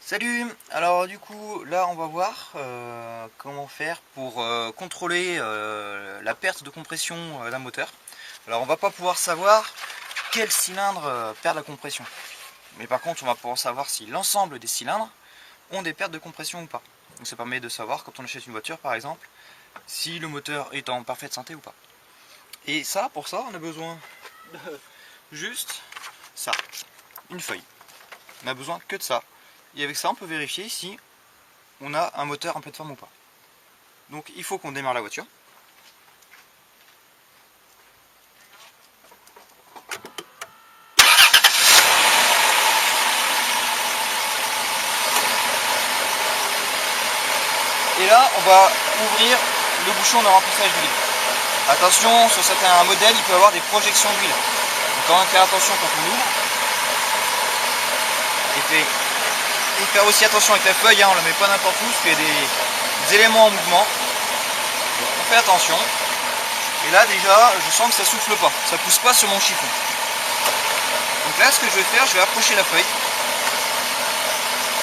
Salut! Alors du coup là on va voir comment faire pour contrôler la perte de compression d'un moteur. Alors on va pas pouvoir savoir quel cylindre perd la compression. Mais par contre on va pouvoir savoir si l'ensemble des cylindres ont des pertes de compression ou pas. Donc ça permet de savoir quand on achète une voiture par exemple si le moteur est en parfaite santé ou pas. Et ça, pour ça on a besoin de juste ça, une feuille. On a besoin que de ça. Et avec ça, on peut vérifier si on a un moteur en pleine forme ou pas. Donc il faut qu'on démarre la voiture. Et là, on va ouvrir le bouchon de remplissage d'huile. Attention, sur certains modèles, il peut y avoir des projections d'huile. Donc quand même faire attention quand on ouvre. Et faire aussi attention avec la feuille, hein, on ne la met pas n'importe où, parce qu'il y a des éléments en mouvement. Donc on fait attention. Et là déjà, je sens que ça souffle pas, ça pousse pas sur mon chiffon. Donc là, ce que je vais faire, je vais approcher la feuille.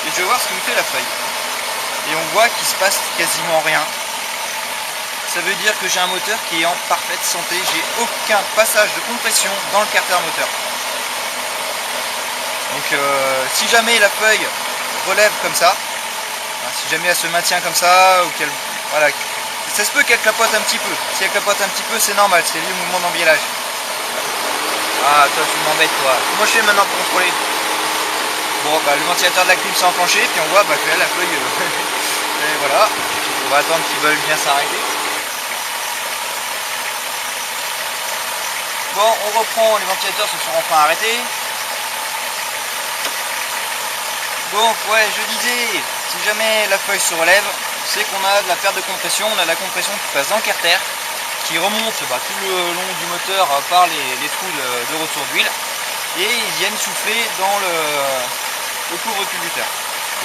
Et je vais voir ce que me fait la feuille. Et on voit qu'il se passe quasiment rien. Ça veut dire que j'ai un moteur qui est en parfaite santé. J'ai aucun passage de compression dans le carter moteur. Donc si jamais la feuille relève comme ça, si jamais elle se maintient comme ça, ou qu'elle, voilà, ça se peut qu'elle clapote un petit peu. Si elle clapote un petit peu, c'est normal, c'est lié au mouvement d'embiellage. Ah, toi tu m'embêtes toi. Comment je fais maintenant pour contrôler? Bon, bah, le ventilateur de la clim s'est enclenché, puis on voit que là, la feuille, et voilà. On va attendre qu'ils veulent bien s'arrêter. Bon, on reprend, les ventilateurs se sont enfin arrêtés. Donc ouais, je disais, si jamais la feuille se relève, c'est qu'on a de la perte de compression, on a de la compression qui passe dans le carter, qui remonte tout le long du moteur par les trous de retour d'huile, et ils viennent souffler dans le couvre-culbuteur.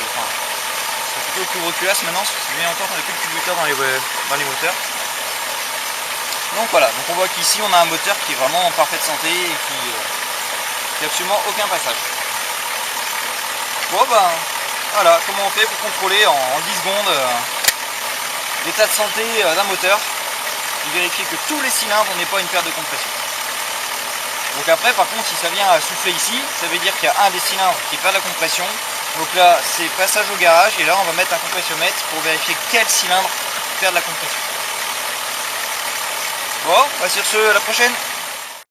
Enfin, c'est plutôt le couvre-culasse maintenant, parce que c'est bien longtemps qu'on n'a plus de culbuteur dans les moteurs. Donc voilà, donc on voit qu'ici on a un moteur qui est vraiment en parfaite santé et qui n'a absolument aucun passage. Bon ben voilà comment on fait pour contrôler en 10 secondes l'état de santé d'un moteur et vérifier que tous les cylindres n'aient pas une perte de compression. Donc après par contre si ça vient à souffler ici, ça veut dire qu'il y a un des cylindres qui perd la compression. Donc là c'est passage au garage et là on va mettre un compressiomètre pour vérifier quel cylindre perd la compression. Bon, bah sur ce, à la prochaine.